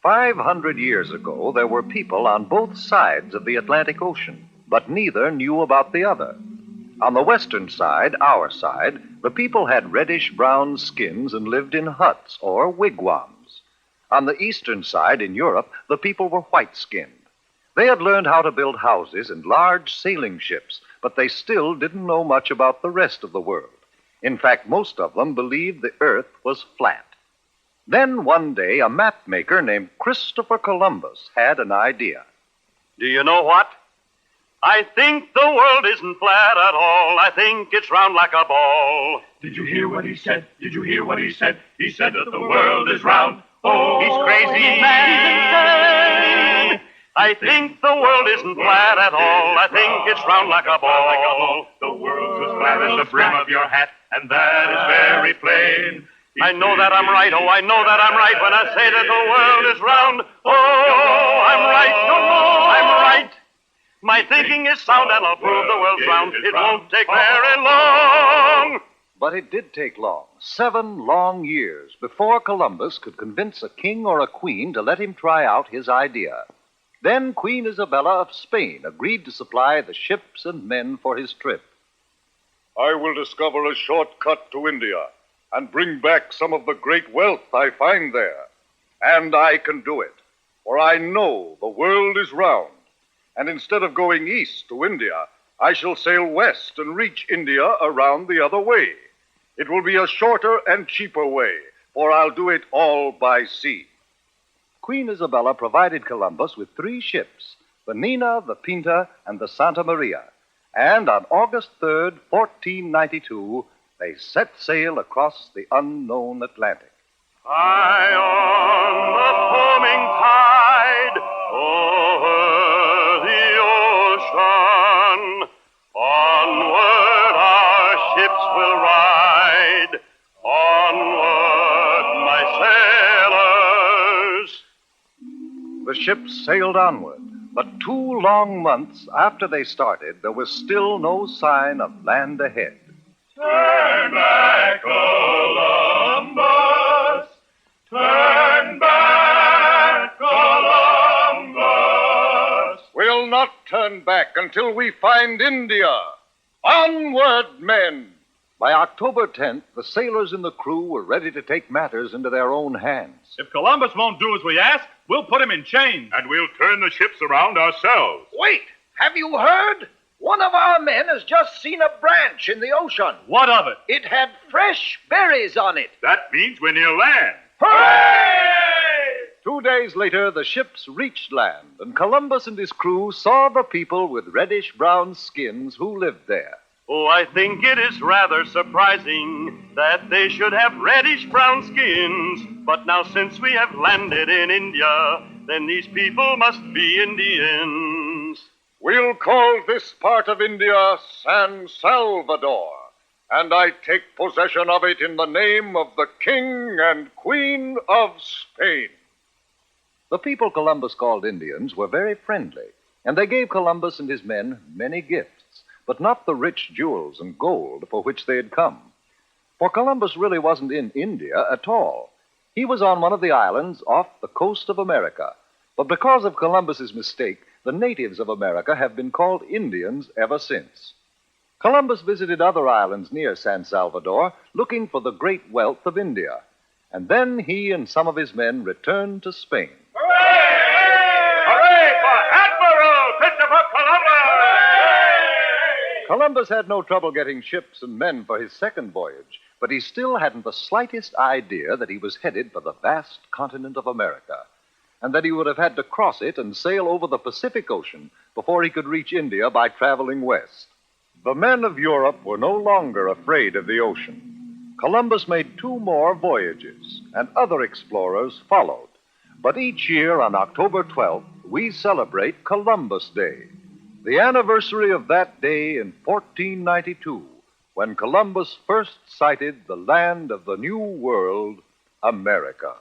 "500 years ago, there were people on both sides of the Atlantic Ocean, but neither knew about the other. On the western side, our side, the people had reddish-brown skins and lived in huts or wigwams. On the eastern side, in Europe, the people were white-skinned. They had learned how to build houses and large sailing ships, but they still didn't know much about the rest of the world. In fact, most of them believed the earth was flat. Then one day, a map maker named Christopher Columbus had an idea. Do you know what? I think the world isn't flat at all. I think it's round like a ball. Did you hear what he said? Did you hear what he said? He said that the world is round. Oh, He's crazy, man. I think the world isn't flat at all. I think it's round like a ball. The world's as flat as the brim of your hat, and that is very plain. I know that I'm right, oh, I know that I'm right when I say that the world is round. Oh, I'm right, I'm right. My thinking is sound, and I'll prove the world's round. It won't take very long. But it did take long, 7 long years, before Columbus could convince a king or a queen to let him try out his idea. Then Queen Isabella of Spain agreed to supply the ships and men for his trip. "I will discover a shortcut to India and bring back some of the great wealth I find there. And I can do it, for I know the world is round. And instead of going east to India, I shall sail west and reach India around the other way. It will be a shorter and cheaper way, for I'll do it all by sea." Queen Isabella provided Columbus with 3 ships, the Nina, the Pinta, and the Santa Maria. And on August 3rd, 1492, they set sail across the unknown Atlantic. High on the foaming tide, over the ocean, onward our ships will ride, onward, my sailors. The ships sailed onward, but 2 long months after they started, there was still no sign of land ahead. Turn back, Columbus. Turn back, Columbus. We'll not turn back until we find India. Onward, men! By October 10th, the sailors and the crew were ready to take matters into their own hands. If Columbus won't do as we ask, we'll put him in chains. And we'll turn the ships around ourselves. Wait! Have you heard? One of our men has just seen a branch in the ocean. What of it? It had fresh berries on it. That means we're near land. Hooray! 2 days later, the ships reached land, and Columbus and his crew saw the people with reddish-brown skins who lived there. Oh, I think it is rather surprising that they should have reddish-brown skins. But now since we have landed in India, then these people must be Indians. We'll call this part of India San Salvador, and I take possession of it in the name of the King and Queen of Spain. The people Columbus called Indians were very friendly, and they gave Columbus and his men many gifts, but not the rich jewels and gold for which they had come. For Columbus really wasn't in India at all. He was on one of the islands off the coast of America. But because of Columbus's mistake, the natives of America have been called Indians ever since. Columbus visited other islands near San Salvador, looking for the great wealth of India. And then he and some of his men returned to Spain. Hooray for Admiral Christopher Columbus! Columbus had no trouble getting ships and men for his second voyage, but he still hadn't the slightest idea that he was headed for the vast continent of America, and that he would have had to cross it and sail over the Pacific Ocean before he could reach India by traveling west. The men of Europe were no longer afraid of the ocean. Columbus made 2 more voyages, and other explorers followed. But each year on October 12th, we celebrate Columbus Day, the anniversary of that day in 1492, when Columbus first sighted the land of the New World, America.